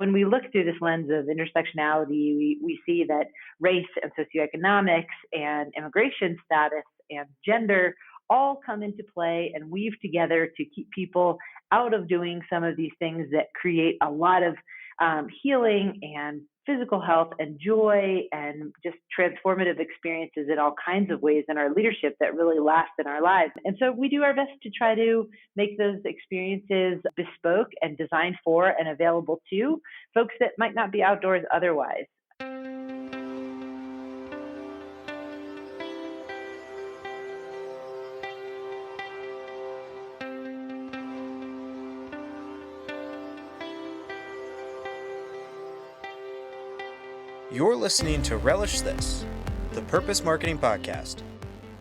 when we look through this lens of intersectionality, we see that race and socioeconomics and immigration status and gender all come into play and weave together to keep people out of doing some of these things that create a lot of healing and physical health and joy and just transformative experiences in all kinds of ways in our leadership that really last in our lives. And so we do our best to try to make those experiences bespoke and designed for and available to folks that might not be outdoors otherwise. You're listening to Relish This, the Purpose Marketing Podcast.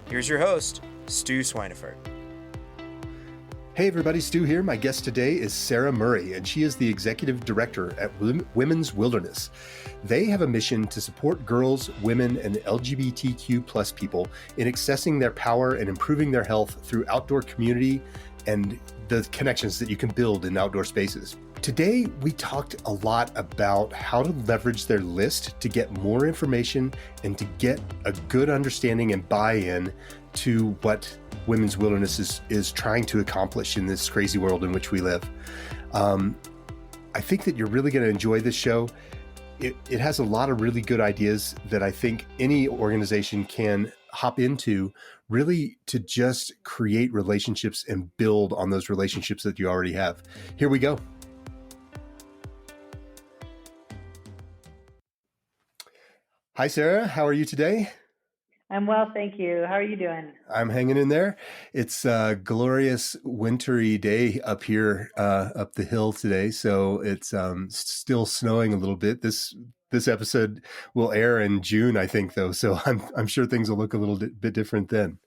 Here's your host, Stu Swineford. Hey everybody, Stu here. My guest today is Sarah Murray, and she is the Executive Director at Women's Wilderness. They have a mission to support girls, women, and LGBTQ plus people in accessing their power and improving their health through outdoor community and the connections that you can build in outdoor spaces. Today, we talked a lot about how to leverage their list to get more information and to get a good understanding and buy-in to what Women's Wilderness is trying to accomplish in this crazy world in which we live. I think that you're really going to enjoy this show. It has a lot of really good ideas that I think any organization can hop into, really to just create relationships and build on those relationships that you already have. Here we go. Hi, Sarah. How are you today? I'm well, thank you. How are you doing? I'm hanging in there. It's a glorious wintry day up here, up the hill today. So it's still snowing a little bit. This episode will air in June, I think, though. So I'm sure things will look a little bit different then.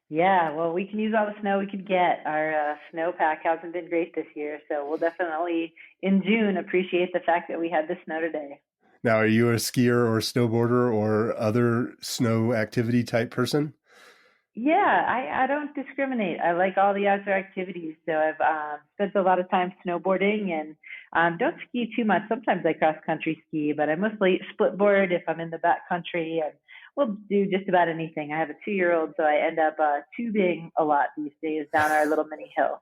Yeah, well, we can use all the snow we could get. Our snowpack hasn't been great this year, so we'll definitely, in June, appreciate the fact that we had the snow today. Now, are you a skier or snowboarder or other snow activity type person? Yeah, I don't discriminate. I like all the outdoor activities. So I've spent a lot of time snowboarding and don't ski too much. Sometimes I cross country ski, but I mostly split board if I'm in the back country, and we'll do just about anything. I have a 2-year-old, so I end up tubing a lot these days down our little mini hill.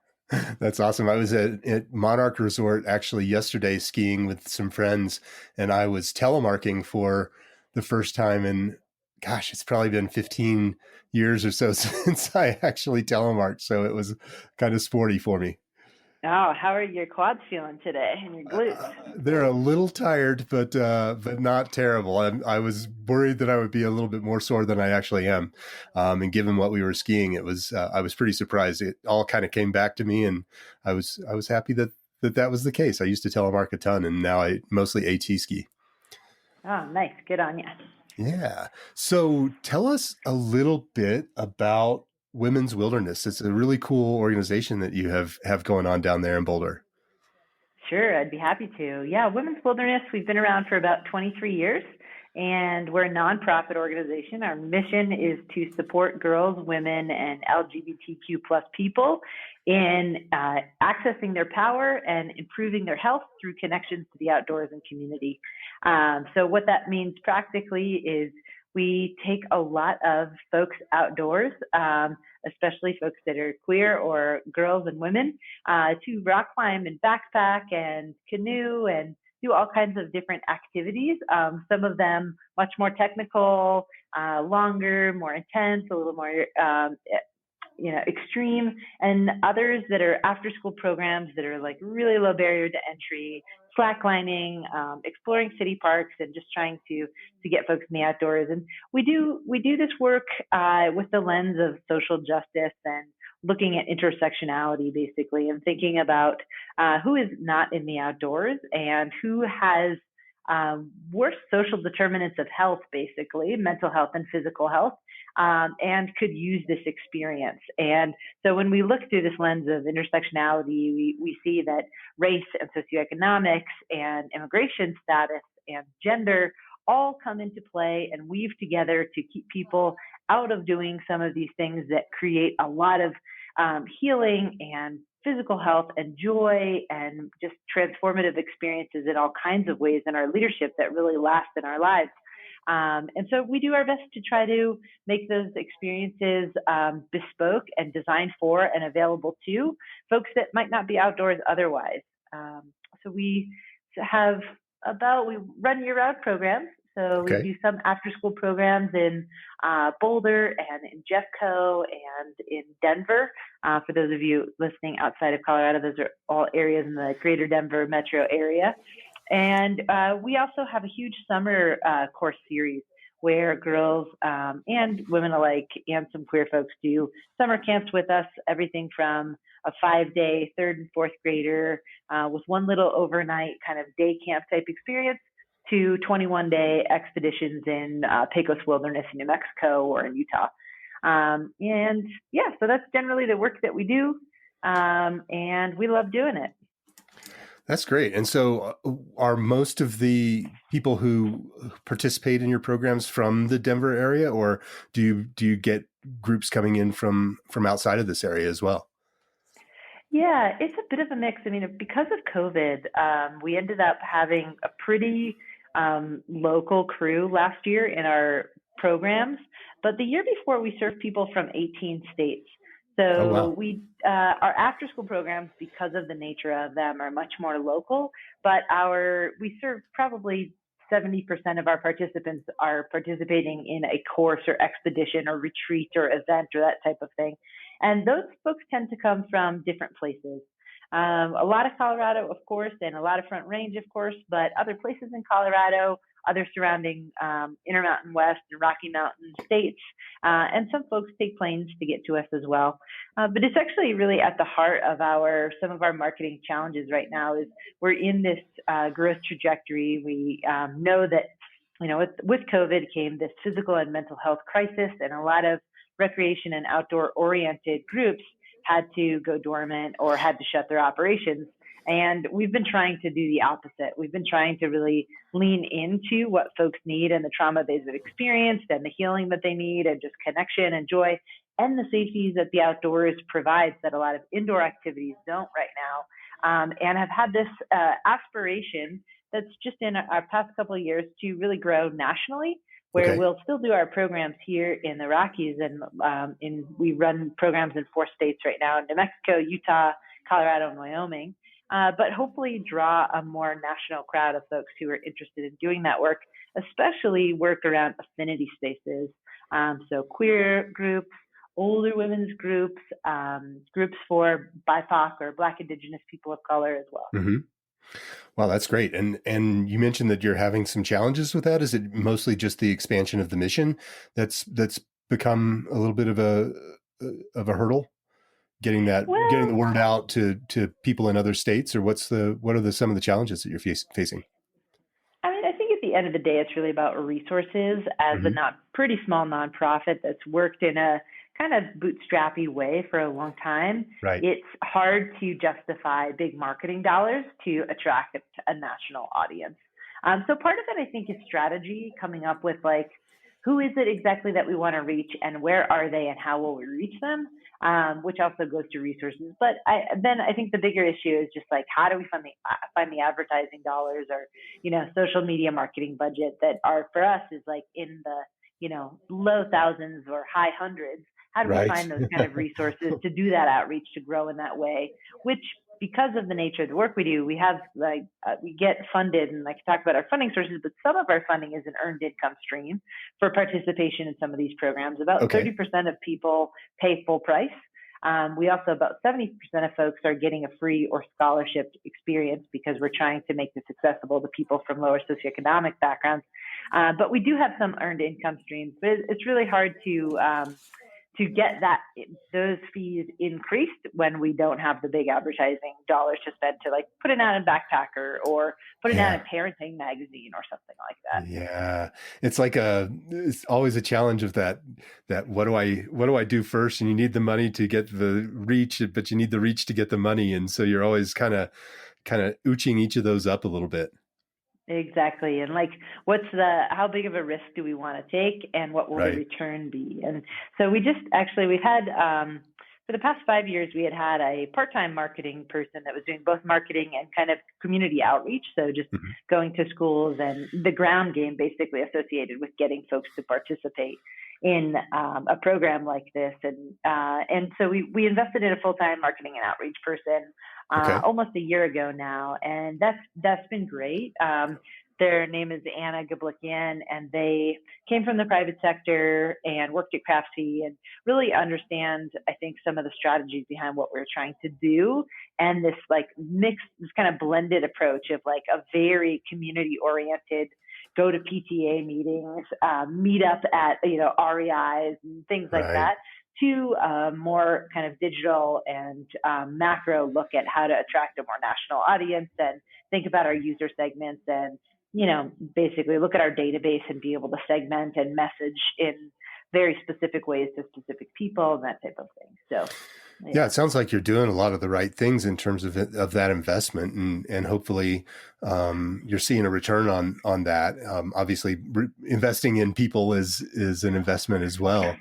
That's awesome. I was at Monarch Resort actually yesterday skiing with some friends, and I was telemarking for the first time in, gosh, it's probably been 15 years or so since I actually telemarked. So it was kind of sporty for me. Oh, how are your quads feeling today and your glutes? They're a little tired, but not terrible. I was worried that I would be a little bit more sore than I actually am. And given what we were skiing, it was I was pretty surprised. It all kind of came back to me, and I was happy that was the case. I used to telemark a ton, and now I mostly AT ski. Oh, nice. Good on you. Yeah. So tell us a little bit about Women's Wilderness. It's a really cool organization that you have going on down there in Boulder. Sure, I'd be happy to. Yeah, Women's Wilderness, we've been around for about 23 years, and we're a nonprofit organization. Our mission is to support girls, women, and LGBTQ plus people in accessing their power and improving their health through connections to the outdoors and community. So what that means practically is we take a lot of folks outdoors, especially folks that are queer or girls and women, to rock climb and backpack and canoe and do all kinds of different activities. Some of them much more technical, longer, more intense, a little more extreme, and others that are after school programs that are like really low barrier to entry, slacklining, exploring city parks, and just trying to get folks in the outdoors. And we do this work with the lens of social justice and looking at intersectionality, basically, and thinking about who is not in the outdoors and who has worse social determinants of health, basically, mental health and physical health, and could use this experience. And so when we look through this lens of intersectionality, we see that race and socioeconomics and immigration status and gender all come into play and weave together to keep people out of doing some of these things that create a lot of healing and physical health and joy and just transformative experiences in all kinds of ways in our leadership that really last in our lives. And so we do our best to try to make those experiences bespoke and designed for and available to folks that might not be outdoors otherwise. So we we run year-round programs. So we do some after-school programs in Boulder and in Jeffco and in Denver. For those of you listening outside of Colorado, those are all areas in the greater Denver metro area. And we also have a huge summer course series where girls and women alike and some queer folks do summer camps with us, everything from a 5-day third and fourth grader with one little overnight kind of day camp type experience to 21-day expeditions in Pecos Wilderness in New Mexico or in Utah. So that's generally the work that we do, and we love doing it. That's great. And so are most of the people who participate in your programs from the Denver area, or do you get groups coming in from outside of this area as well? Yeah, it's a bit of a mix. I mean, because of COVID, we ended up having a pretty local crew last year in our programs, but the year before we served people from 18 states. So our after school programs, because of the nature of them, are much more local, but we serve probably 70% of our participants are participating in a course or expedition or retreat or event or that type of thing. And those folks tend to come from different places. A lot of Colorado, of course, and a lot of Front Range, of course, but other places in Colorado, other surrounding Intermountain West and Rocky Mountain states, and some folks take planes to get to us as well. But it's actually really at the heart of some of our marketing challenges right now. Is we're in this growth trajectory. We know that with COVID came this physical and mental health crisis, and a lot of recreation and outdoor oriented groups had to go dormant or had to shut their operations. And we've been trying to do the opposite. We've been trying to really lean into what folks need and the trauma they've experienced and the healing that they need and just connection and joy and the safeties that the outdoors provides that a lot of indoor activities don't right now. And have had this aspiration that's just in our past couple of years to really grow nationally, where we'll still do our programs here in the Rockies. And we run programs in 4 states right now, in New Mexico, Utah, Colorado, and Wyoming. But hopefully draw a more national crowd of folks who are interested in doing that work, especially work around affinity spaces. So queer groups, older women's groups, groups for BIPOC or Black Indigenous people of color as well. Mm-hmm. Wow, that's great. And you mentioned that you're having some challenges with that. Is it mostly just the expansion of the mission that's become a little bit of a hurdle? Getting the word out to people in other states, or what are some of the challenges that you're facing? I mean, I think at the end of the day, it's really about resources. As a pretty small nonprofit that's worked in a kind of bootstrappy way for a long time, it's hard to justify big marketing dollars to attract a national audience. So part of it, I think, is strategy, coming up with who is it exactly that we want to reach and where are they and how will we reach them? Which also goes to resources. But I think the bigger issue is just how do we find the advertising dollars or, social media marketing budget that are for us is in the, low thousands or high hundreds. How do we find those kind of resources to do that outreach, to grow in that way, which because of the nature of the work we do, we have we get funded, and I can talk about our funding sources, but some of our funding is an earned income stream for participation in some of these programs. About 30% of people pay full price. We also, about 70% of folks are getting a free or scholarship experience because we're trying to make this accessible to people from lower socioeconomic backgrounds. But we do have some earned income streams, but it's really hard to get those fees increased when we don't have the big advertising dollars to spend to put it out in Backpacker or put it out in Parenting Magazine or something like that. Yeah. It's it's always a challenge of that what do I do first? And you need the money to get the reach, but you need the reach to get the money. And so you're always kind of ooching each of those up a little bit. Exactly. And how big of a risk do we want to take and what will the return be? And so we've had for the past 5 years, we had a part-time marketing person that was doing both marketing and kind of community outreach. So just Mhm. going to schools and the ground game basically associated with getting folks to participate in a program like this. And so we invested in a full-time marketing and outreach person Okay. almost a year ago now, and that's been great. Their name is Anna Gablikian, and they came from the private sector and worked at Craftsy and really understand, I think, some of the strategies behind what we're trying to do. And this like mixed, this kind of blended approach of like a very community oriented, go to PTA meetings, meet up at, REIs and things like Right. that, to a more kind of digital and macro look at how to attract a more national audience and think about our user segments and basically look at our database and be able to segment and message in very specific ways to specific people and that type of thing. So, Yeah, it sounds like you're doing a lot of the right things in terms of that investment, and hopefully you're seeing a return on that. Obviously, investing in people is an investment as well.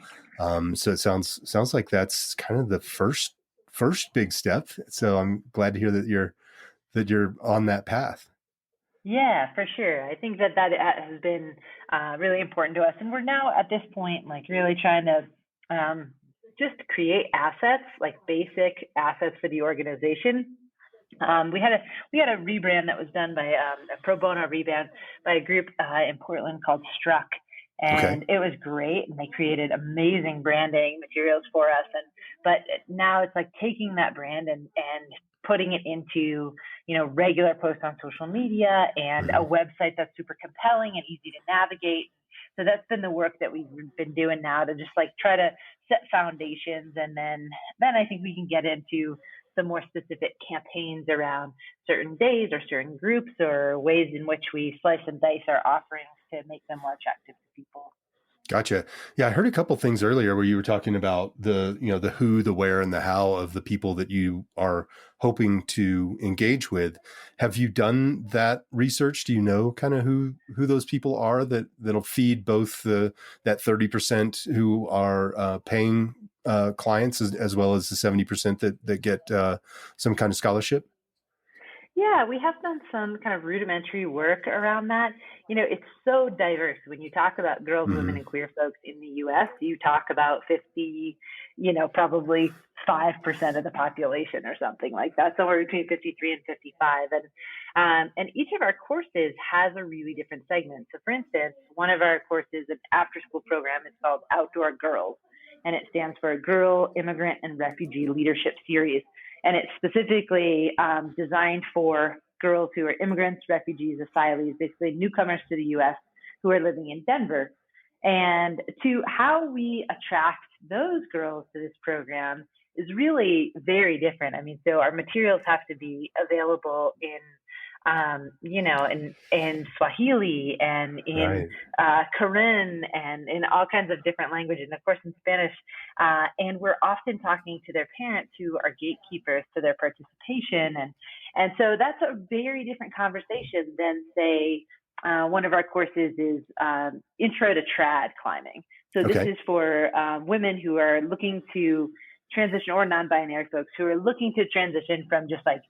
So it sounds like that's kind of the first big step. So I'm glad to hear that you're on that path. Yeah, for sure. I think that has been really important to us, and we're now at this point like really trying to just create assets, like basic assets for the organization. We had a rebrand that was done by a pro bono rebrand by a group in Portland called Struck, Okay. and it was great. And they created amazing branding materials for us. But now it's like taking that brand and putting it into regular posts on social media and a Mhm. website that's super compelling and easy to navigate. So that's been the work that we've been doing now to just like try to set foundations, and then I think we can get into some more specific campaigns around certain days or certain groups or ways in which we slice and dice our offerings to make them more attractive to people. Gotcha. Yeah, I heard a couple things earlier where you were talking about the who, the where, and the how of the people that you are hoping to engage with. Have you done that research? Do you know kind of who those people are that'll feed both that 30% who are paying clients as well as the 70% that get some kind of scholarship? Yeah, we have done some kind of rudimentary work around that. It's so diverse. When you talk about girls, women, Hmm. and queer folks in the US, you talk about 50, probably 5% of the population or something like that, somewhere between 53 and 55. And each of our courses has a really different segment. So, for instance, one of our courses, an after school program, is called Outdoor Girls, and it stands for Girl, Immigrant, and Refugee Leadership Series, and it's specifically designed for girls who are immigrants, refugees, asylees, basically newcomers to the U.S. who are living in Denver. And to how we attract those girls to this program is really very different. I mean, so our materials have to be available in in Swahili and in Right. Karen and in all kinds of different languages, and of course in Spanish. And we're often talking to their parents who are gatekeepers to their participation. And so that's a very different conversation than, say, one of our courses is Intro to Trad Climbing. So this Okay. is for women who are looking to transition, or non-binary folks who are looking to transition from just like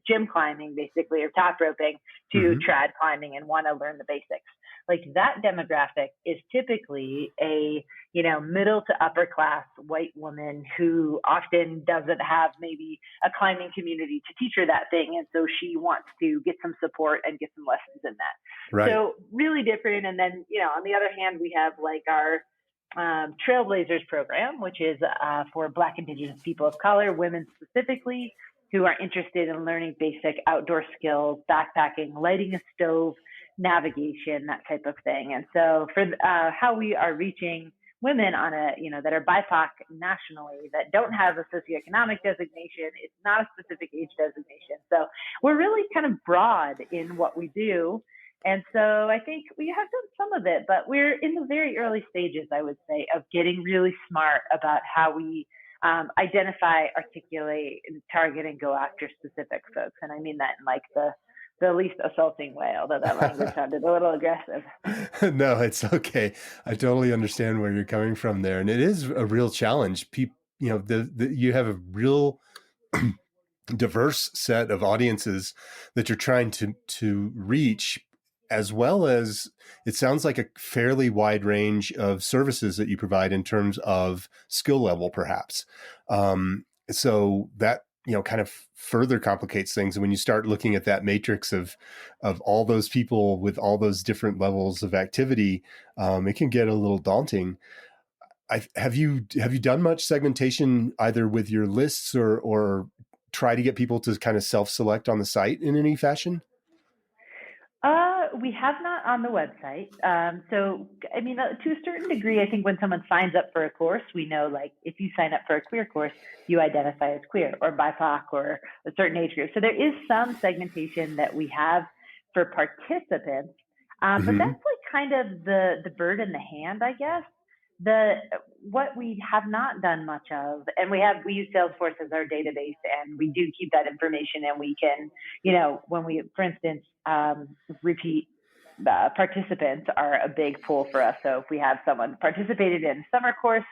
gym climbing basically, or top roping, to Hmm. trad climbing and want to learn the basics. Like that demographic is typically a middle to upper class white woman who often doesn't have maybe a climbing community to teach her that thing, and so she wants to get some support and get some lessons in that. Right. So really different. And then on the other hand, we have like our Trailblazers program, which is for Black, Indigenous people of color, women specifically, who are interested in learning basic outdoor skills, backpacking, lighting a stove, navigation, that type of thing. And so for how we are reaching women on that are BIPOC nationally, that don't have a socioeconomic designation, it's not a specific age designation. So we're really kind of broad in what we do. And so I think we have done some of it, but we're in the very early stages, I would say, of getting really smart about how we identify, articulate, and target and go after specific folks. And I mean that in like the least assaulting way, although that language sounded a little aggressive. No, it's okay. I totally understand where you're coming from there. And it is a real challenge. you have a real diverse set of audiences that you're trying to reach, as well as it sounds like a fairly wide range of services that you provide in terms of skill level, perhaps. So that, kind of further complicates things. And when you start looking at that matrix of all those people with all those different levels of activity, it can get a little daunting. Have you done much segmentation either with your lists or try to get people to kind of self-select on the site in any fashion? We have not on the website. So, I mean, to a certain degree, I think when someone signs up for a course, we know, like, if you sign up for a queer course, you identify as queer or BIPOC or a certain age group. So there is some segmentation that we have for participants, but that's like kind of the bird in the hand, I guess. What we have not done much of, and we use Salesforce as our database, and we do keep that information, and we can, when we, for instance, repeat participants are a big pull for us. So if we have someone participated in a summer course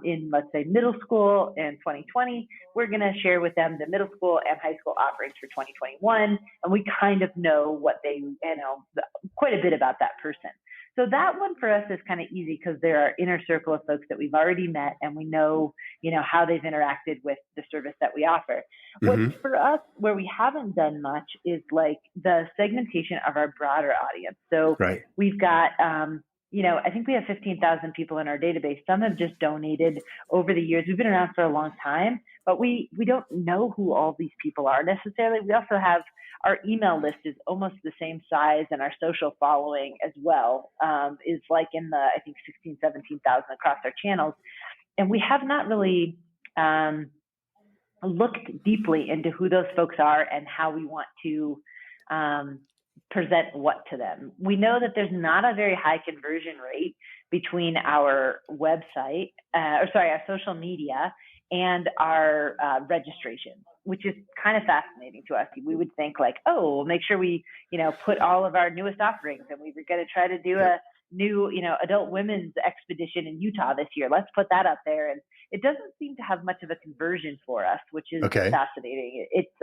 in, let's say, middle school in 2020, we're going to share with them the middle school and high school offerings for 2021, and we kind of know what they, quite a bit about that person. So that one for us is kind of easy because they're our inner circle of folks that we've already met, and we know, how they've interacted with the service that we offer. What's for us, where we haven't done much, is like the segmentation of our broader audience. So we've got, I think we have 15,000 people in our database. Some have just donated over the years. We've been around for a long time, but we don't know who all these people are necessarily. We also have our email list is almost the same size, and our social following as well is like in the, I think, 16, 17,000 across our channels. And we have not really looked deeply into who those folks are and how we want to present what to them. We know that there's not a very high conversion rate between our website, our social media and our registration, which is kind of fascinating to us. We would think like, oh, we'll make sure we, put all of our newest offerings, and we were going to try to do a new, adult women's expedition in Utah this year. Let's put that up there. And it doesn't seem to have much of a conversion for us, which is fascinating. It's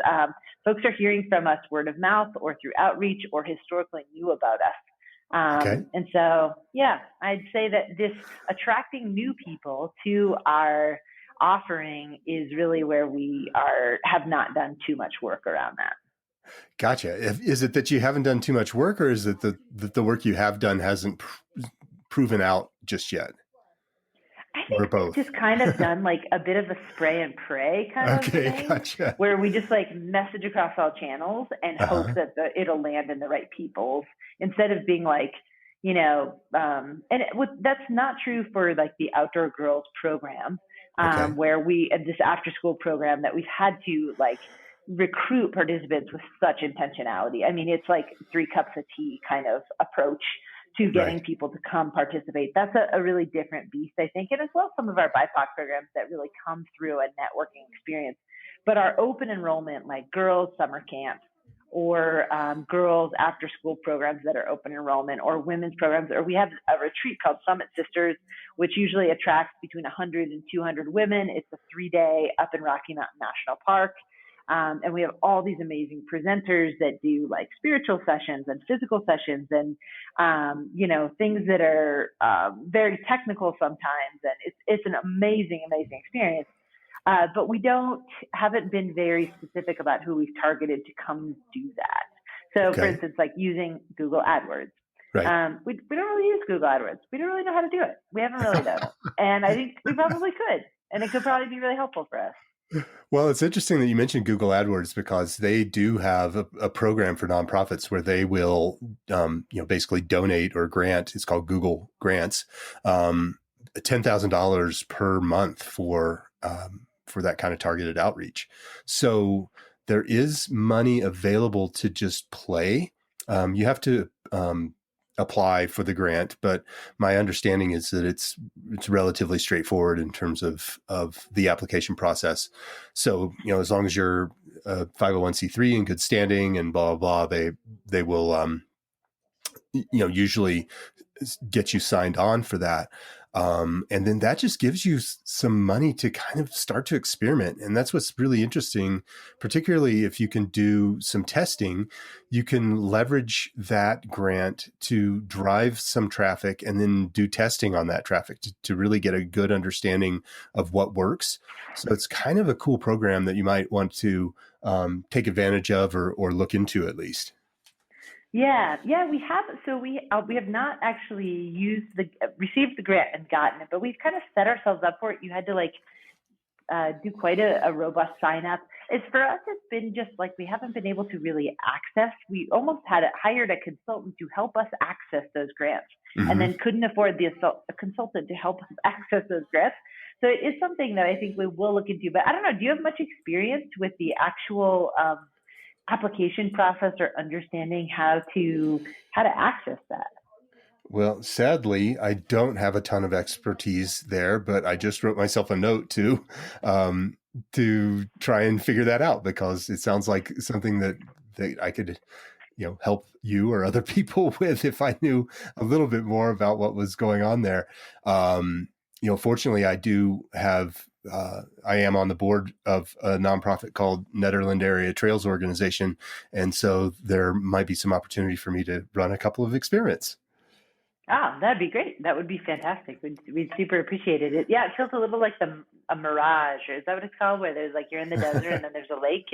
folks are hearing from us word of mouth or through outreach or historically knew about us. And so, I'd say that this attracting new people to our offering is really where we have not done too much work around that. Gotcha. Is it that you haven't done too much work, or is it that the work you have done hasn't proven out just yet? I think we've just kind of done like a bit of a spray and pray kind of thing, gotcha. Where we just like message across all channels and hope that it'll land in the right people's, instead of being like, that's not true for like the Outdoor Girls program, where this after school program that we've had to like recruit participants with such intentionality. I mean, it's like 3 cups of tea kind of approach to getting people to come participate. That's a really different beast, I think. And as well, some of our BIPOC programs that really come through a networking experience. But our open enrollment, like girls summer camps or girls after school programs that are open enrollment, or women's programs, or we have a retreat called Summit Sisters, which usually attracts between 100 and 200 women. It's a 3-day up in Rocky Mountain National Park. And we have all these amazing presenters that do like spiritual sessions and physical sessions and, things that are very technical sometimes. And it's an amazing, amazing experience. But we haven't been very specific about who we've targeted to come do that. So for instance, like using Google AdWords. We don't really use Google AdWords. We don't really know how to do it. We haven't really done it. And I think we probably could. And it could probably be really helpful for us. Well, it's interesting that you mentioned Google AdWords, because they do have a program for nonprofits where they will, basically donate or grant. It's called Google Grants, $10,000 per month for that kind of targeted outreach. So there is money available to just play. You have to apply for the grant, but my understanding is that it's relatively straightforward in terms of the application process. So, as long as you're a 501c3 in good standing and blah, blah, blah, they will, usually get you signed on for that. And then that just gives you some money to kind of start to experiment. And that's what's really interesting, particularly if you can do some testing, you can leverage that grant to drive some traffic and then do testing on that traffic to really get a good understanding of what works. So it's kind of a cool program that you might want to take advantage of or look into at least. Yeah, we have. So we have not actually received the grant and gotten it, but we've kind of set ourselves up for it. You had to do quite a robust sign up. It's for us. It's been just like we haven't been able to really access. We almost hired a consultant to help us access those grants, and then couldn't afford a consultant to help us access those grants. So it is something that I think we will look into. But I don't know. Do you have much experience with the actual application process or understanding how to access that? Well, sadly, I don't have a ton of expertise there, but I just wrote myself a note to try and figure that out, because it sounds like something that I could, help you or other people with if I knew a little bit more about what was going on there. Fortunately, I do have. I am on the board of a nonprofit called Netherland Area Trails Organization. And so there might be some opportunity for me to run a couple of experiments. That'd be great. That would be fantastic. We'd super appreciate it. Yeah, it feels a little like a mirage. Or is that what it's called? Where there's you're in the desert and then there's a lake,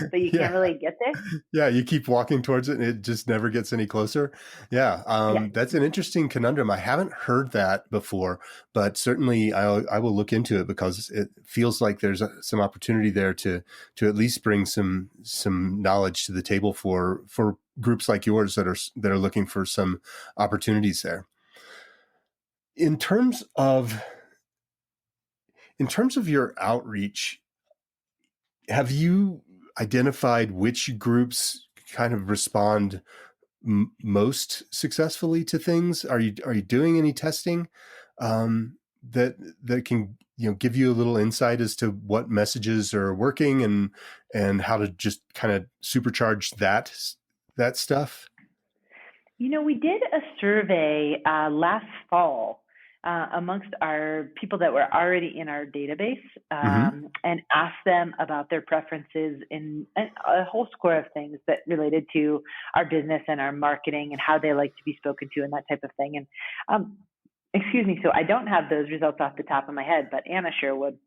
but you can't really get there. Yeah, you keep walking towards it and it just never gets any closer. Yeah, that's an interesting conundrum. I haven't heard that before, but certainly I will look into it, because it feels like there's some opportunity there to at least bring some knowledge to the table for groups like yours that are looking for some opportunities there. In terms of your outreach, have you identified which groups kind of respond most successfully to things? Are you doing any testing that can give you a little insight as to what messages are working and how to just kind of supercharge that stuff? We did a survey last fall amongst our people that were already in our database, and asked them about their preferences in a whole score of things that related to our business and our marketing and how they like to be spoken to and that type of thing. And excuse me, so I don't have those results off the top of my head, but Anna sure would.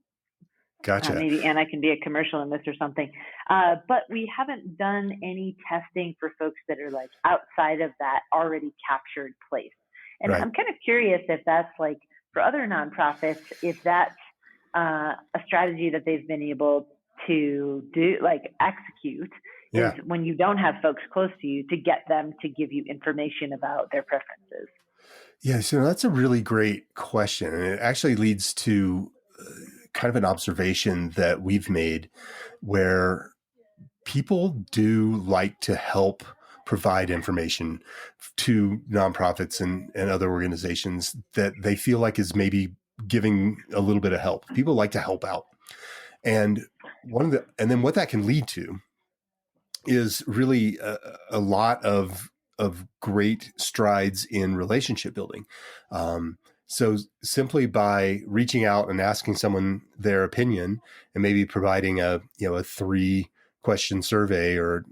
Gotcha. Maybe Anna can be a commercial in this or something. But we haven't done any testing for folks that are outside of that already captured place. And right. I'm kind of curious if that's for other nonprofits, if that's a strategy that they've been able to do, execute, is when you don't have folks close to you, to get them to give you information about their preferences. Yeah, so that's a really great question. And it actually leads to kind of an observation that we've made, where people do like to help provide information to nonprofits and other organizations that they feel like is maybe giving a little bit of help. People like to help out. And then what that can lead to is really a lot of great strides in relationship building. So simply by reaching out and asking someone their opinion and maybe providing a 3-question survey or,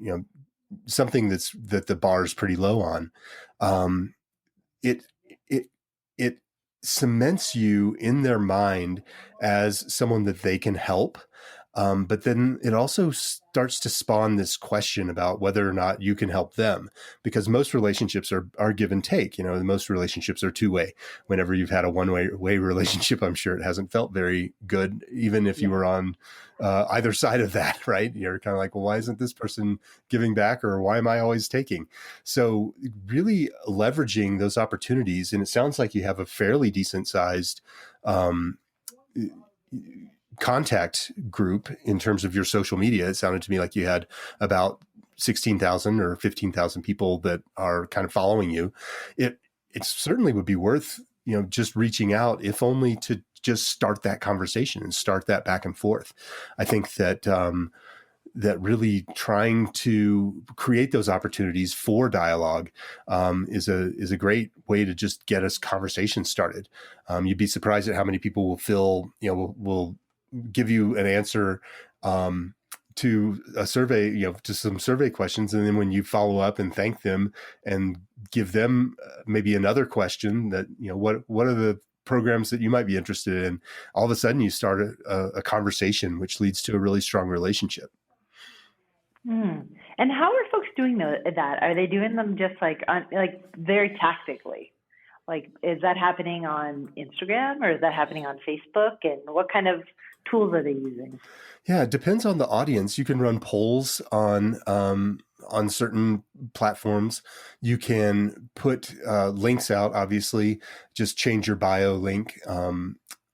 something that the bar is pretty low on, it cements you in their mind as someone that they can help. But then it also starts to spawn this question about whether or not you can help them, because most relationships are give and take. Most relationships are two-way. Whenever you've had a one-way relationship, I'm sure it hasn't felt very good, even if you were on either side of that, right? You're kind of like, well, why isn't this person giving back, or why am I always taking? So really leveraging those opportunities, and it sounds like you have a fairly decent sized contact group in terms of your social media. It sounded to me like you had about 16,000 or 15,000 people that are kind of following you. It certainly would be worth, just reaching out, if only to just start that conversation and start that back and forth. I think that that really trying to create those opportunities for dialogue is a great way to just get us conversation started. You'd be surprised at how many people will give you an answer to a survey, to some survey questions. And then when you follow up and thank them and give them maybe another question that, what are the programs that you might be interested in, all of a sudden you start a conversation, which leads to a really strong relationship. And how are folks doing that? Are they doing them just like very tactically? Like, is that happening on Instagram or is that happening on Facebook? And what kind of tools are they using? Yeah, it depends on the audience. You can run polls on certain platforms. You can put links out, obviously, just change your bio link,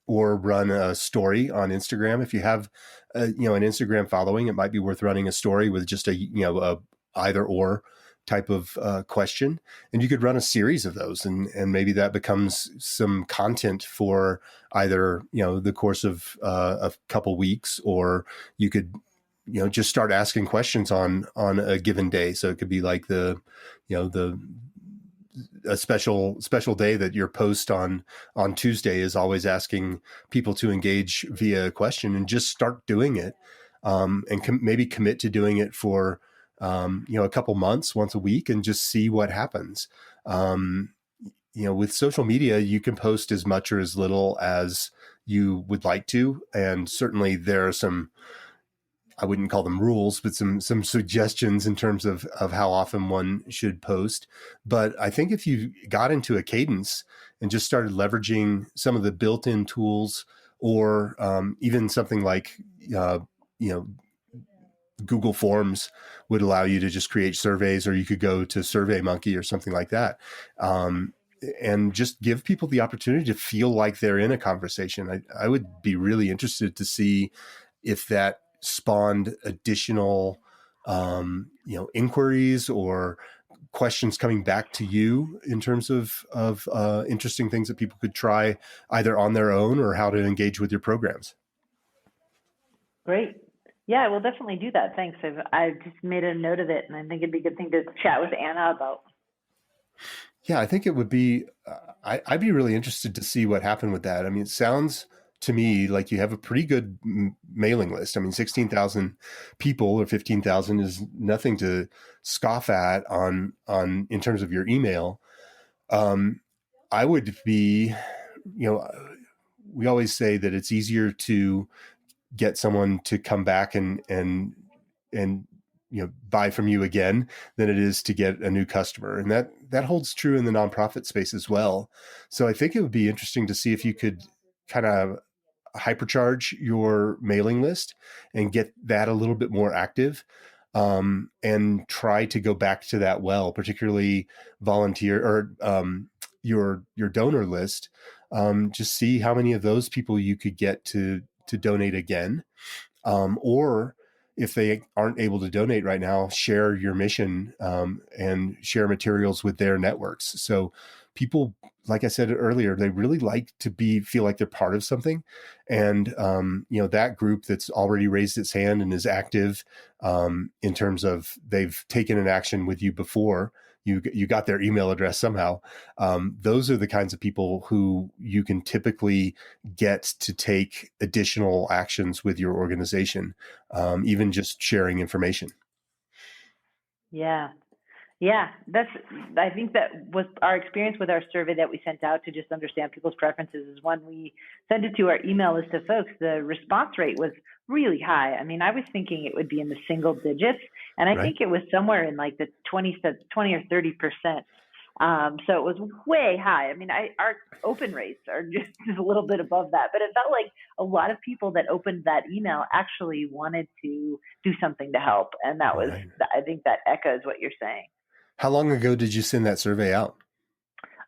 or run a story on Instagram. If you have an Instagram following, it might be worth running a story with just a either or type of question. And you could run a series of those, and maybe that becomes some content for either, the course of a couple weeks, or you could, just start asking questions on a given day. So it could be like a special day that your post on Tuesday is always asking people to engage via a question, and just start doing it, and maybe commit to doing it for a couple months, once a week, and just see what happens. With social media, you can post as much or as little as you would like to. And certainly there are some, I wouldn't call them rules, but some suggestions in terms of how often one should post. But I think if you got into a cadence and just started leveraging some of the built-in tools, or even something like, Google Forms would allow you to just create surveys, or you could go to SurveyMonkey or something like that, and just give people the opportunity to feel like they're in a conversation. I would be really interested to see if that spawned additional, inquiries or questions coming back to you in terms of interesting things that people could try either on their own or how to engage with your programs. Great. Yeah, we'll definitely do that. Thanks. I've just made a note of it, and I think it'd be a good thing to chat with Anna about. Yeah, I think it would be, I'd be really interested to see what happened with that. I mean, it sounds to me like you have a pretty good mailing list. I mean, 16,000 people or 15,000 is nothing to scoff at on in terms of your email. I would be, we always say that it's easier to get someone to come back and buy from you again than it is to get a new customer. And that holds true in the nonprofit space as well. So I think it would be interesting to see if you could kind of hypercharge your mailing list and get that a little bit more active, and try to go back to that well, particularly volunteer or your donor list. Just see how many of those people you could get to donate again, or if they aren't able to donate right now, share your mission, and share materials with their networks. So people, like I said earlier, they really like to feel like they're part of something. And, that group that's already raised its hand and is active, in terms of they've taken an action with you before, you got their email address somehow. Those are the kinds of people who you can typically get to take additional actions with your organization, even just sharing information. Yeah. Yeah, I think that was our experience with our survey that we sent out to just understand people's preferences, is when we sent it to our email list of folks, the response rate was really high. I mean, I was thinking it would be in the single digits, and I think it was somewhere in like the 20 or 30%. So it was way high. I mean, our open rates are just a little bit above that, but it felt like a lot of people that opened that email actually wanted to do something to help. And that was, I think that echoes what you're saying. How long ago did you send that survey out?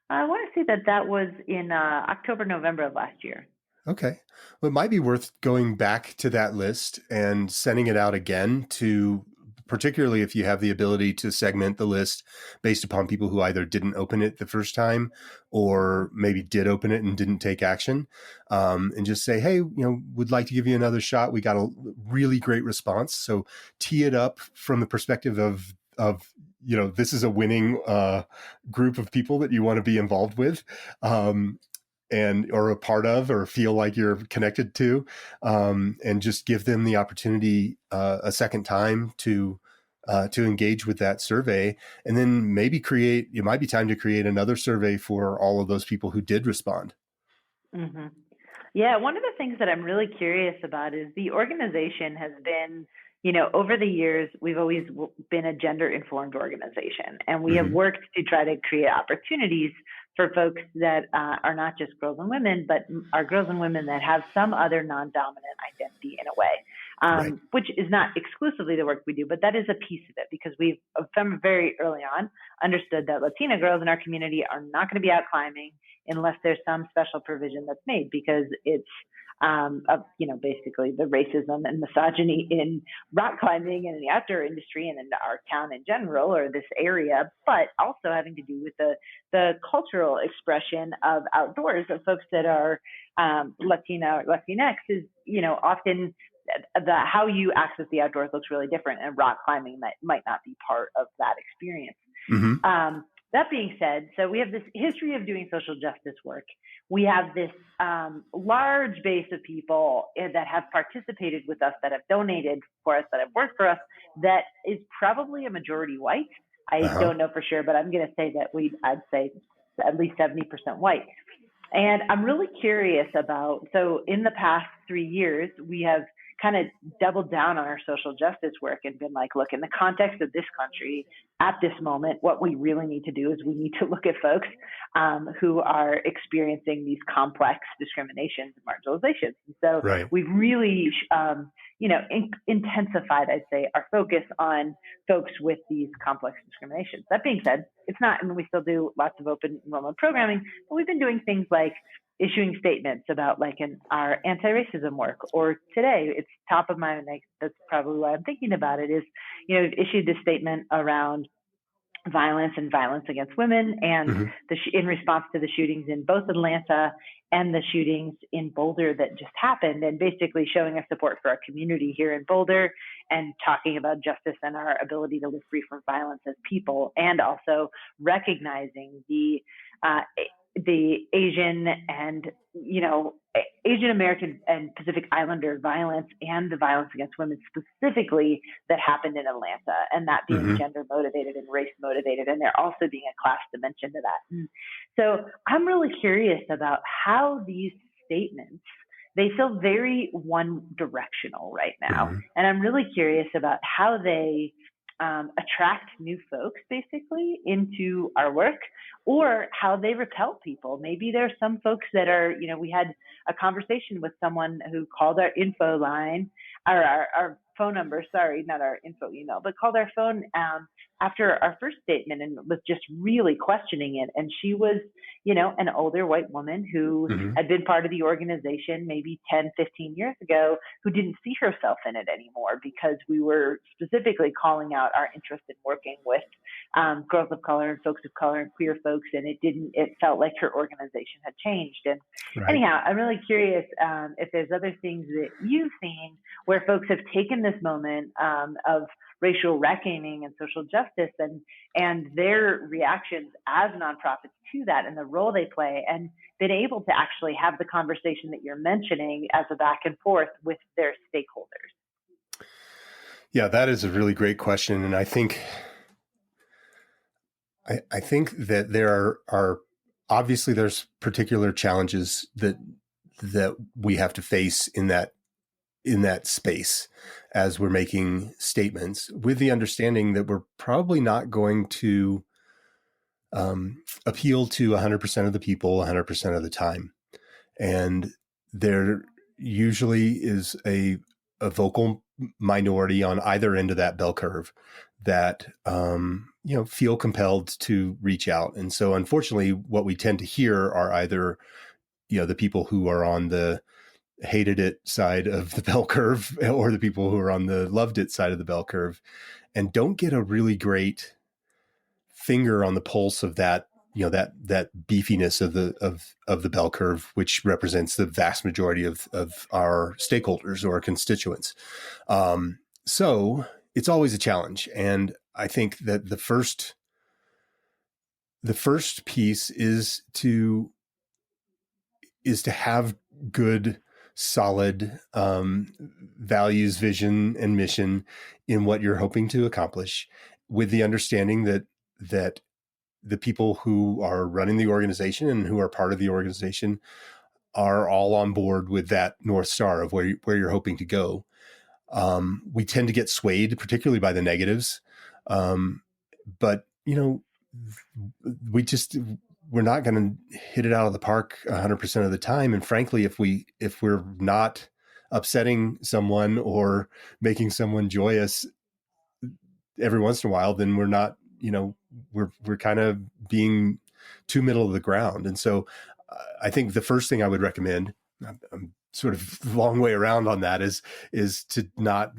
I want to say that was in October, November of last year. Okay. Well, it might be worth going back to that list and sending it out again to particularly if you have the ability to segment the list based upon people who either didn't open it the first time or maybe did open it and didn't take action, and just say, hey, would like to give you another shot. We got a really great response. So tee it up from the perspective of this is a winning group of people that you want to be involved with. Or a part of, or feel like you're connected to, and just give them the opportunity a second time to engage with that survey. And then maybe it might be time to create another survey for all of those people who did respond. Mm-hmm. Yeah, one of the things that I'm really curious about is the organization has been, over the years, we've always been a gender-informed organization, and we have worked to try to create opportunities for folks that are not just girls and women, but are girls and women that have some other non-dominant identity in a way, which is not exclusively the work we do, but that is a piece of it, because we've, from very early on, understood that Latina girls in our community are not going to be out climbing unless there's some special provision that's made, because it's basically the racism and misogyny in rock climbing and in the outdoor industry and in our town in general, or this area, but also having to do with the cultural expression of outdoors of folks that are Latina or Latinx is, often how you access the outdoors looks really different, and rock climbing might not be part of that experience. Mm-hmm. That being said, so we have this history of doing social justice work. We have this large base of people that have participated with us, that have donated for us, that have worked for us, that is probably a majority white. I don't know for sure, but I'm going to say that I'd say at least 70% white. And I'm really curious about, so in the past 3 years, we have kind of doubled down on our social justice work and been like, look, in the context of this country at this moment, what we really need to do is we need to look at folks who are experiencing these complex discriminations and marginalizations. And so we've really, intensified, I'd say, our focus on folks with these complex discriminations. That being said, it's not, and we still do lots of open enrollment programming, but we've been doing things like issuing statements about our anti-racism work, or today it's top of mind, that's probably why I'm thinking about it, is, we've issued this statement around violence and violence against women, and in response to the shootings in both Atlanta and the shootings in Boulder that just happened, and basically showing our support for our community here in Boulder and talking about justice and our ability to live free from violence as people, and also recognizing the Asian and, Asian American and Pacific Islander violence and the violence against women specifically that happened in Atlanta, and that being gender motivated and race motivated, and there also being a class dimension to that. And so I'm really curious about how these statements, they feel very one directional right now. And I'm really curious about how they attract new folks basically into our work, or how they repel people. Maybe there's some folks that are, we had a conversation with someone who called our info line, or our phone number, sorry, not our info email, but called our phone after our first statement and was just really questioning it. And she was, an older white woman who had been part of the organization maybe 10, 15 years ago, who didn't see herself in it anymore because we were specifically calling out our interest in working with girls of color and folks of color and queer folks. And it felt like her organization had changed. And anyhow, I'm really curious if there's other things that you've seen where folks have taken this moment of racial reckoning and social justice and their reactions as nonprofits to that and the role they play, and been able to actually have the conversation that you're mentioning as a back and forth with their stakeholders. Yeah, that is a really great question. And I think that there are obviously there's particular challenges that we have to face in that space as we're making statements, with the understanding that we're probably not going to appeal to 100% of the people 100% of the time. And there usually is a vocal minority on either end of that bell curve that, feel compelled to reach out. And so unfortunately, what we tend to hear are either, the people who are on the hated it side of the bell curve, or the people who are on the loved it side of the bell curve. and don't get a really great finger on the pulse of that, that beefiness of the bell curve, which represents the vast majority of our stakeholders or our constituents. So it's always a challenge. And I think that the first piece is to have good, solid values, vision, and mission in what you're hoping to accomplish, with the understanding that the people who are running the organization and who are part of the organization are all on board with that North Star of where you're hoping to go. We tend to get swayed, particularly by the negatives. But we're not going to hit it out of the park 100% of the time. And frankly, if we're not upsetting someone or making someone joyous every once in a while, then we're not, we're kind of being too middle of the ground. And so I think the first thing I would recommend, I'm sort of a long way around on that, is to not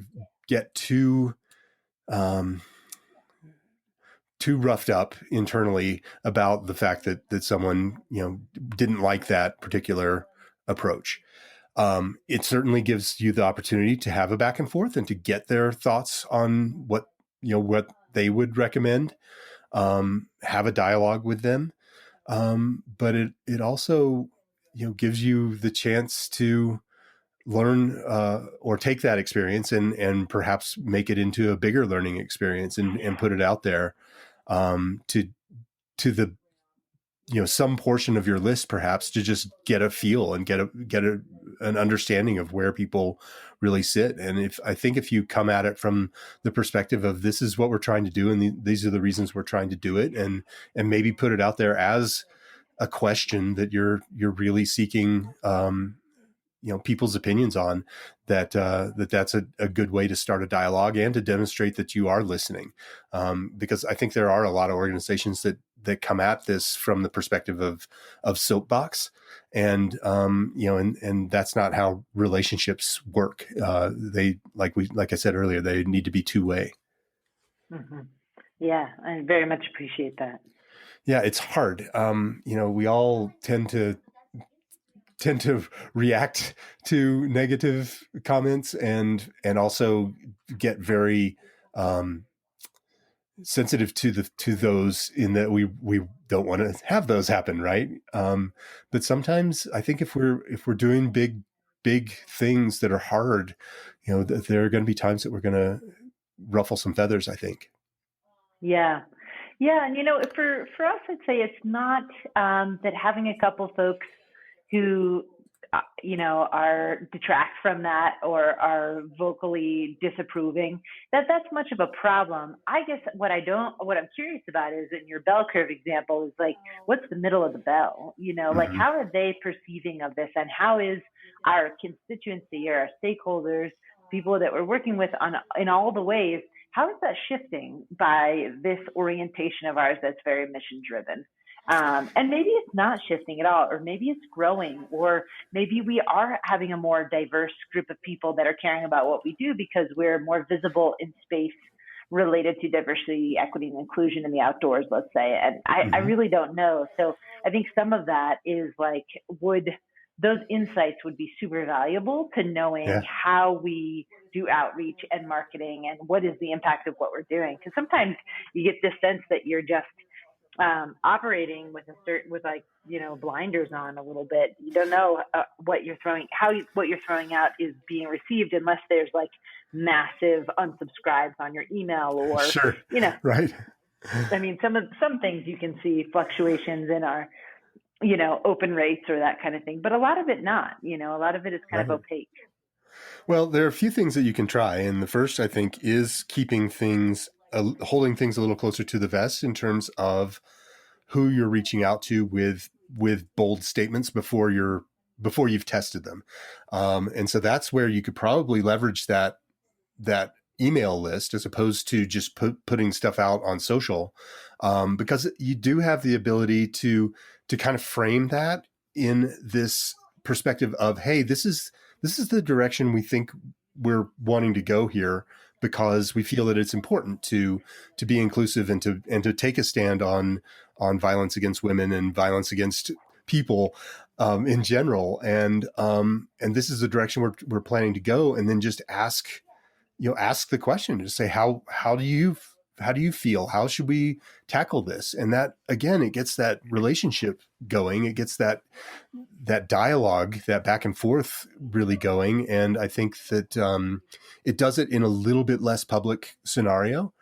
get too roughed up internally about the fact that someone, didn't like that particular approach. It certainly gives you the opportunity to have a back and forth and to get their thoughts on what they would recommend, have a dialogue with them. But it also, gives you the chance to learn or take that experience and perhaps make it into a bigger learning experience and put it out there to the, some portion of your list, perhaps, to just get a feel and get an understanding of where people really sit. And if you come at it from the perspective of, this is what we're trying to do, and these are the reasons we're trying to do it, and maybe put it out there as a question that you're really seeking, people's opinions on, that's a good way to start a dialogue and to demonstrate that you are listening. Because I think there are a lot of organizations that come at this from the perspective of soapbox, and and that's not how relationships work. They, like I said earlier, they need to be two-way. Mm-hmm. Yeah, I very much appreciate that. Yeah, it's hard. We all tend to react to negative comments and also get very sensitive to those, in that we don't want to have those happen, right? But sometimes I think if we're doing big things that are hard, there are going to be times that we're going to ruffle some feathers, I think. Yeah. And for us, I'd say it's not that having a couple folks who are detract from that or are vocally disapproving, that's much of a problem. I guess what I'm curious about is, in your bell curve example, is like, what's the middle of the bell? Like, how are they perceiving of this, and how is our constituency or our stakeholders, people that we're working with in all the ways, how is that shifting by this orientation of ours that's very mission driven? And maybe it's not shifting at all, or maybe it's growing, or maybe we are having a more diverse group of people that are caring about what we do because we're more visible in space related to diversity, equity, and inclusion in the outdoors, let's say. And I really don't know. So I think some of that is like, those insights would be super valuable to knowing how we do outreach and marketing and what is the impact of what we're doing. Because sometimes you get this sense that you're just operating with blinders on a little bit. You don't know what you're throwing out is being received, unless there's like massive unsubscribes on your email, or sure. Right. I mean, some things you can see fluctuations in our open rates or that kind of thing, but a lot of it not. A lot of it is kind of opaque. Well, there are a few things that you can try, and the first, I think, is keeping things, holding things a little closer to the vest in terms of who you're reaching out to with bold statements before you've tested them. And so that's where you could probably leverage that email list as opposed to just putting stuff out on social, because you do have the ability to kind of frame that in this perspective of, hey, this is the direction we think we're wanting to go here, because we feel that it's important to be inclusive and to take a stand on violence against women and violence against people in general. And this is the direction we're planning to go. And then just ask the question, just say, how do you feel? How should we tackle this? And that, again, it gets that relationship going. It gets that dialogue, that back and forth really going. And I think that it does it in a little bit less public scenario.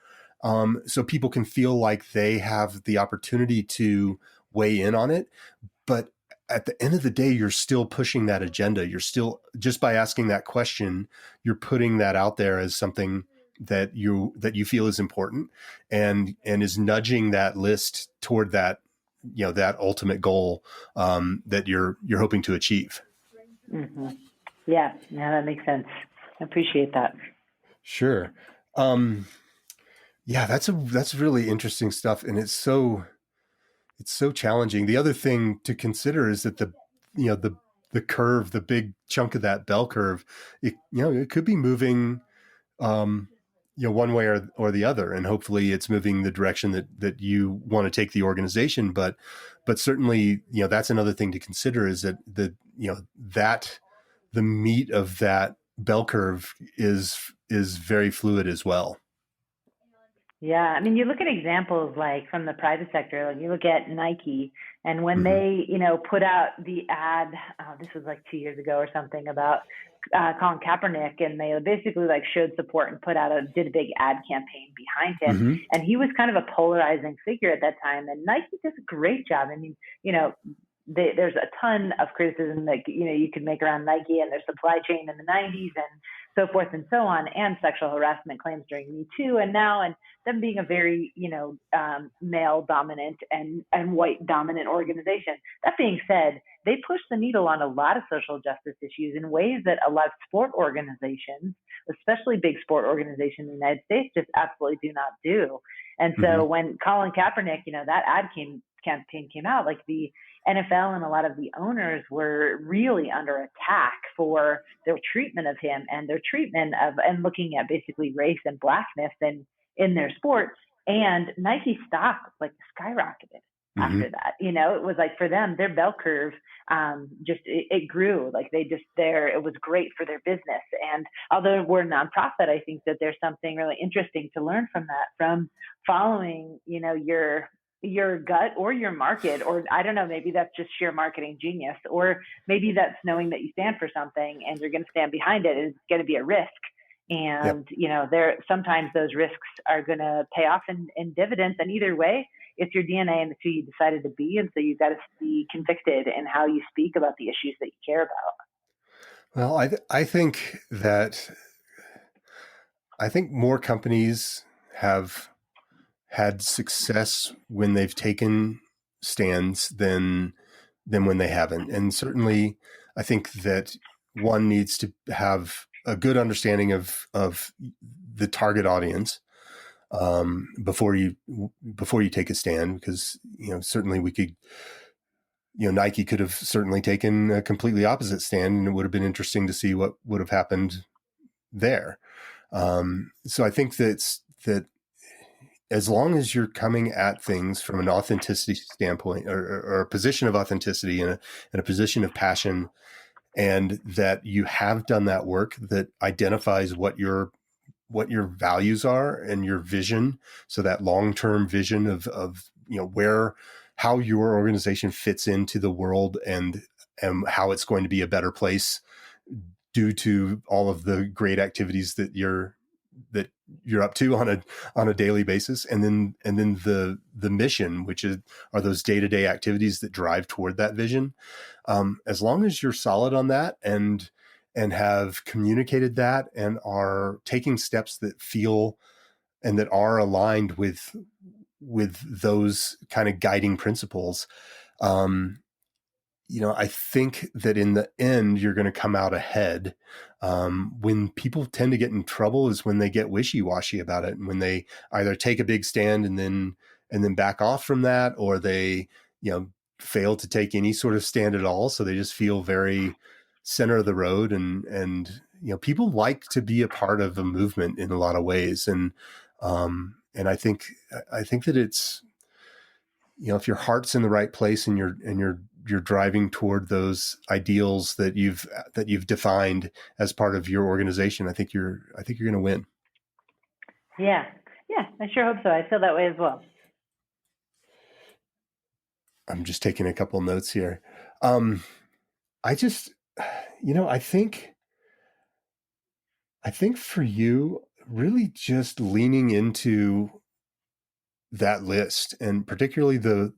So people can feel like they have the opportunity to weigh in on it. But at the end of the day, you're still pushing that agenda. You're still, just by asking that question, you're putting that out there as something that you feel is important and is nudging that list toward that, that ultimate goal that you're hoping to achieve. Mm-hmm. Yeah, that makes sense. I appreciate that. Sure. Yeah, that's really interesting stuff. And it's so challenging. The other thing to consider is that the curve, the big chunk of that bell curve, it could be moving, one way or the other. And hopefully it's moving the direction that you want to take the organization. But certainly, that's another thing to consider, is that that the meat of that bell curve is very fluid as well. Yeah, I mean, you look at examples like from the private sector, like you look at Nike, and when they, put out the ad, this was like 2 years ago or something, about Colin Kaepernick, and they basically like showed support and did a big ad campaign behind him. And he was kind of a polarizing figure at that time, and Nike does a great job. I mean, there's a ton of criticism that, you could make around Nike and their supply chain in the 90s and so forth and so on, and sexual harassment claims during Me Too, and now, and them being a very, male dominant and white dominant organization. That being said, they push the needle on a lot of social justice issues in ways that a lot of sport organizations, especially big sport organizations in the United States, just absolutely do not do. And so when Colin Kaepernick, that ad campaign came out, like the NFL and a lot of the owners were really under attack for their treatment of him and their treatment of, and looking at basically race and blackness in their sport. And Nike stock like skyrocketed after that. It was like, for them, their bell curve it grew. Like it was great for their business. And although we're a nonprofit, I think that there's something really interesting to learn from that, from following, your gut or your market, or I don't know, maybe that's just sheer marketing genius, or maybe that's knowing that you stand for something and you're going to stand behind it. It's going to be a risk. And, there, sometimes those risks are going to pay off in dividends. And either way, it's your DNA and it's who you decided to be. And so you've got to be convicted in how you speak about the issues that you care about. Well, I think more companies have had success when they've taken stands than when they haven't. And certainly I think that one needs to have a good understanding of the target audience before you take a stand, because certainly we could, Nike could have certainly taken a completely opposite stand, and it would have been interesting to see what would have happened there. So I think that as long as you're coming at things from an authenticity standpoint, or a position of authenticity and a position of passion, and that you have done that work that identifies what your values are and your vision, so that long-term vision of how your organization fits into the world and how it's going to be a better place due to all of the great activities that you're up to on a daily basis, and then the mission, which are those day-to-day activities that drive toward that vision. As long as you're solid on that and have communicated that and are taking steps that feel and that are aligned with those kind of guiding principles, I think that in the end, you're going to come out ahead. When people tend to get in trouble is when they get wishy-washy about it, and when they either take a big stand and then back off from that, or they, fail to take any sort of stand at all. So they just feel very center of the road and people like to be a part of a movement in a lot of ways. And I think that it's, if your heart's in the right place and you're driving toward those ideals that you've defined as part of your organization, I think you're going to win. Yeah. Yeah. I sure hope so. I feel that way as well. I'm just taking a couple notes here. I think for you, really just leaning into that list, and particularly the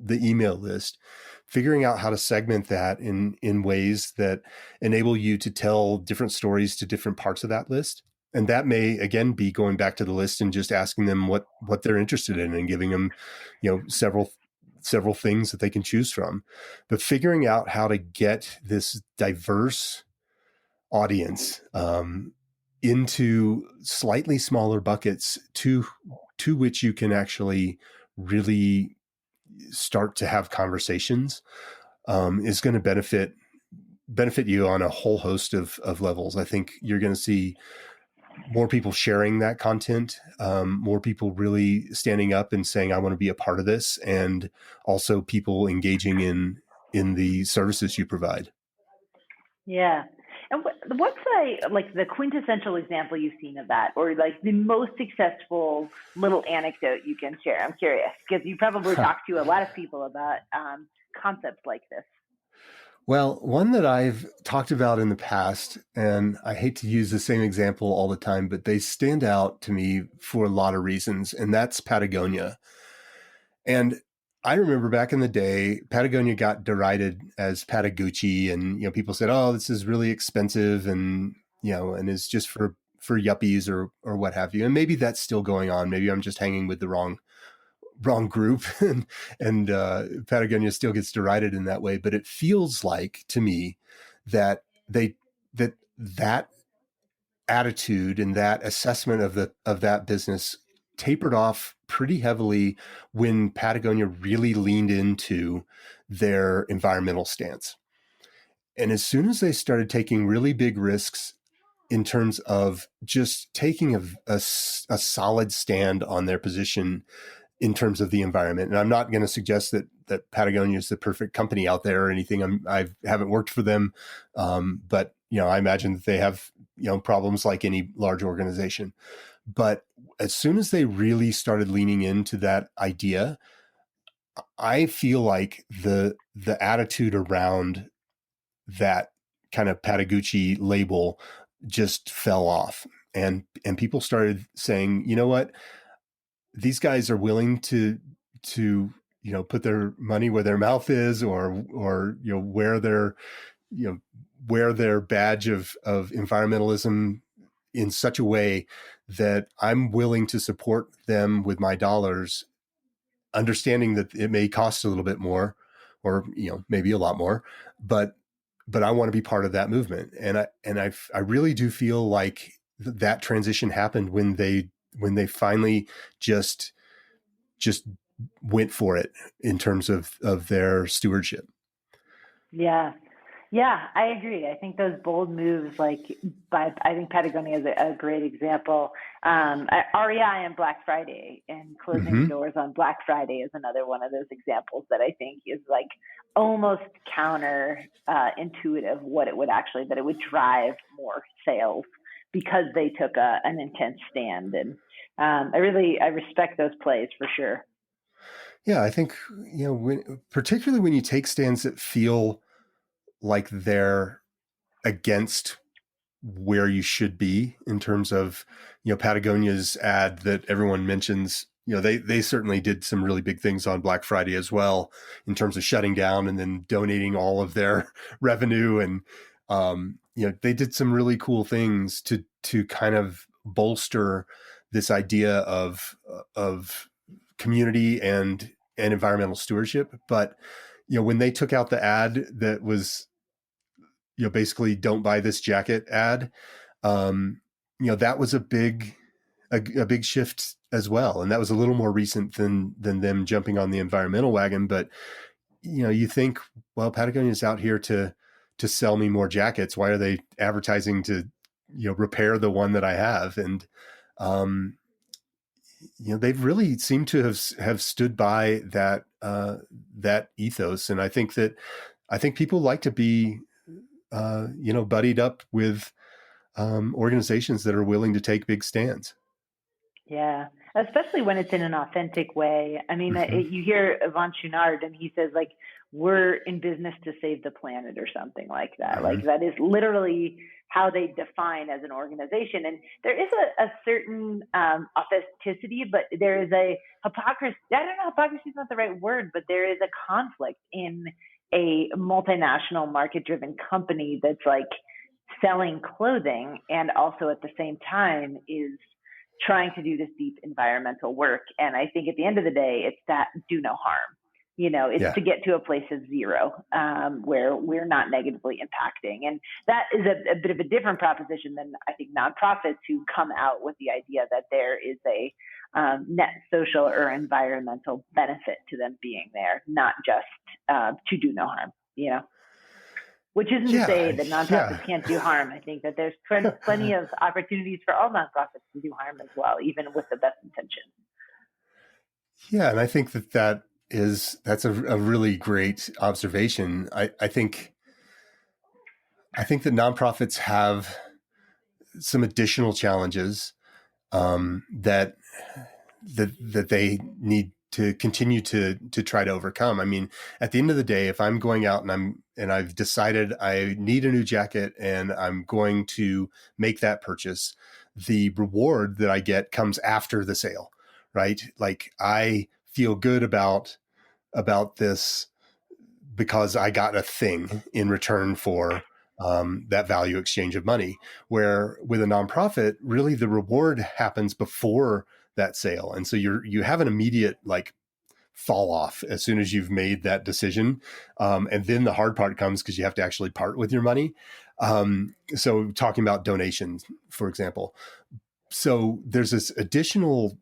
email list, figuring out how to segment that in ways that enable you to tell different stories to different parts of that list. And that may, again, be going back to the list and just asking them what they're interested in and giving them, several things that they can choose from. But figuring out how to get this diverse audience into slightly smaller buckets to which you can actually really start to have conversations is going to benefit you on a whole host of levels. I think you're going to see more people sharing that content, more people really standing up and saying, I want to be a part of this, and also people engaging in the services you provide. Yeah. And what's the quintessential example you've seen of that, or like the most successful little anecdote you can share? I'm curious, because you probably talked to a lot of people about concepts like this. Well, one that I've talked about in the past, and I hate to use the same example all the time, but they stand out to me for a lot of reasons, and that's Patagonia. And I remember back in the day, Patagonia got derided as Patagucci, and people said, "Oh, this is really expensive, and and it's just for yuppies or what have you." And maybe that's still going on. Maybe I'm just hanging with the wrong group, and Patagonia still gets derided in that way. But it feels like to me that that attitude and that assessment of that business tapered off pretty heavily when Patagonia really leaned into their environmental stance. And as soon as they started taking really big risks in terms of just taking a solid stand on their position in terms of the environment. And I'm not going to suggest that Patagonia is the perfect company out there or anything. I haven't worked for them. But, I imagine that they have, problems like any large organization. But as soon as they really started leaning into that idea, I feel like the attitude around that kind of Patagucci label just fell off, and people started saying, you know what, these guys are willing to put their money where their mouth is, or wear their badge of environmentalism in such a way that I'm willing to support them with my dollars, understanding that it may cost a little bit more, or maybe a lot more, but I want to be part of that movement. And I really do feel like that transition happened when they finally just went for it in terms of their stewardship. Yeah, I agree. I think those bold moves, I think Patagonia is a great example. REI and Black Friday, and closing doors on Black Friday is another one of those examples that I think is almost counter intuitive that it would drive more sales because they took an intense stand. And I respect those plays for sure. Yeah, I think, particularly when you take stands that feel like they're against where you should be in terms of, Patagonia's ad that everyone mentions, they certainly did some really big things on Black Friday as well, in terms of shutting down and then donating all of their revenue. And, they did some really cool things to kind of bolster this idea of community and environmental stewardship. But, when they took out the ad that was, basically don't buy this jacket ad, that was a big shift as well. And that was a little more recent than them jumping on the environmental wagon. But, you think, well, Patagonia is out here to to sell me more jackets? Why are they advertising to, repair the one that I have? And, they've really seemed to have stood by that ethos. And I think people like to be, buddied up with organizations that are willing to take big stands. Yeah, especially when it's in an authentic way. I mean, Mm-hmm. you hear Yvon Chouinard and he says, like, we're in business to save the planet or something like that. Mm-hmm. Like, that is literally how they define as an organization. And there is a certain authenticity, but there is a hypocrisy. I don't know, hypocrisy is not the right word, but there is a conflict in a multinational market-driven company that's like selling clothing and also at the same time is trying to do this deep environmental work. And I think at the end of the day, it's that do no harm. It's to get to a place of zero where we're not negatively impacting. And that is a bit of a different proposition than I think nonprofits who come out with the idea that there is a net social or environmental benefit to them being there, not just to do no harm, Which isn't to say that nonprofits can't do harm. I think that there's plenty of opportunities for all nonprofits to do harm as well, even with the best intentions. Yeah, and I think that's a really great observation. I think that nonprofits have some additional challenges that they need to continue to try to overcome. I mean, at the end of the day, if I'm going out and I've decided I need a new jacket and I'm going to make that purchase, the reward that I get comes after the sale, right? Like, I feel good about this because I got a thing in return for that value exchange of money, where with a nonprofit, really the reward happens before that sale. And so you have an immediate fall off as soon as you've made that decision. And then the hard part comes because you have to actually part with your money. So talking about donations, for example. So there's this additional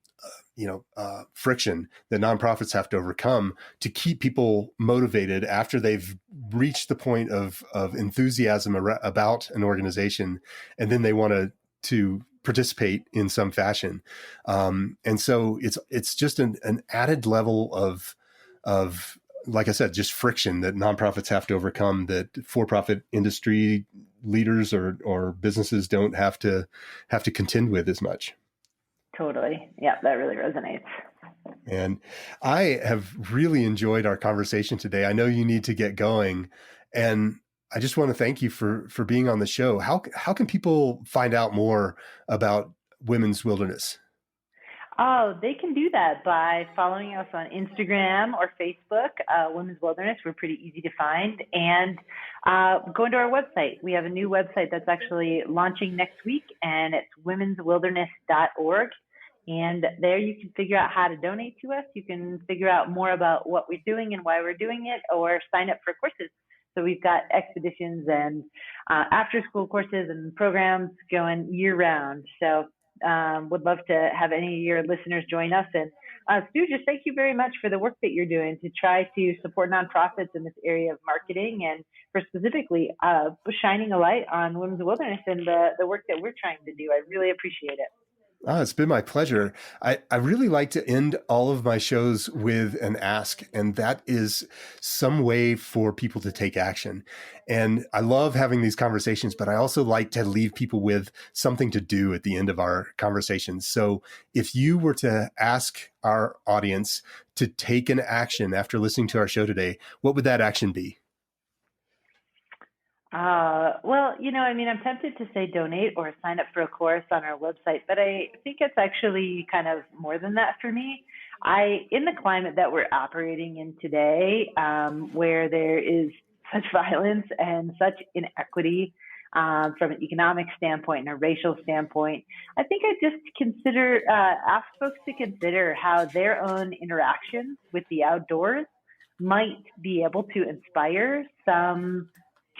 friction that nonprofits have to overcome to keep people motivated after they've reached the point of enthusiasm about an organization, and then they want to participate in some fashion. And so it's just an added level of, like I said, just friction that nonprofits have to overcome that for-profit industry leaders or businesses don't have to contend with as much. Totally. Yeah, that really resonates. And I have really enjoyed our conversation today. I know you need to get going, and I just want to thank you for being on the show. How can people find out more about Women's Wilderness? Oh, they can do that by following us on Instagram or Facebook, Women's Wilderness. We're pretty easy to find. And going to our website. We have a new website that's actually launching next week, and it's womenswilderness.org. And there you can figure out how to donate to us. You can figure out more about what we're doing and why we're doing it, or sign up for courses. So we've got expeditions and after-school courses and programs going year-round. So would love to have any of your listeners join us. And Stu, just thank you very much for the work that you're doing to try to support nonprofits in this area of marketing, and for specifically shining a light on Women's Wilderness and the work that we're trying to do. I really appreciate it. Oh, it's been my pleasure. I really like to end all of my shows with an ask, and that is some way for people to take action. And I love having these conversations, but I also like to leave people with something to do at the end of our conversations. So if you were to ask our audience to take an action after listening to our show today, what would that action be? Well, I'm tempted to say donate or sign up for a course on our website, but I think it's actually kind of more than that for me. In the climate that we're operating in today, where there is such violence and such inequity, from an economic standpoint and a racial standpoint, I think I just ask folks to consider how their own interactions with the outdoors might be able to inspire some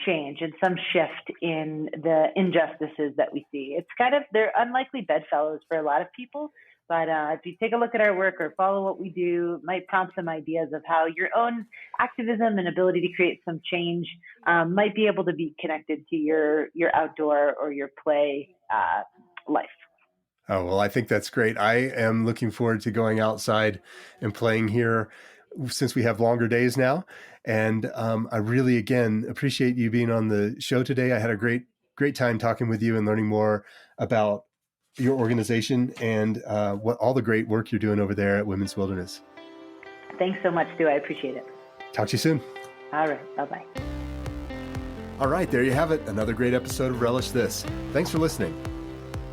change and some shift in the injustices that we see. It's they're unlikely bedfellows for a lot of people, But if you take a look at our work or follow what we do, it might prompt some ideas of how your own activism and ability to create some change might be able to be connected to your outdoor or your play life. Oh, well, I think that's great. I am looking forward to going outside and playing here since we have longer days now. And I really, again, appreciate you being on the show today. I had a great time talking with you and learning more about your organization and what all the great work you're doing over there at Women's Wilderness. Thanks so much, Stu. I appreciate it. Talk to you soon. All right. Bye-bye. All right, there you have it. Another great episode of Relish This. Thanks for listening.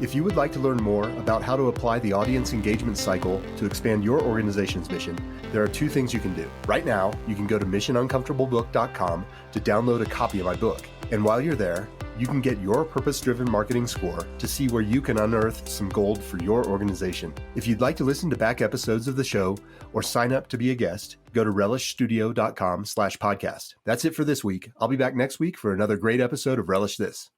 If you would like to learn more about how to apply the audience engagement cycle to expand your organization's mission, there are two things you can do. Right now, you can go to missionuncomfortablebook.com to download a copy of my book. And while you're there, you can get your purpose-driven marketing score to see where you can unearth some gold for your organization. If you'd like to listen to back episodes of the show or sign up to be a guest, go to relishstudio.com/podcast. That's it for this week. I'll be back next week for another great episode of Relish This.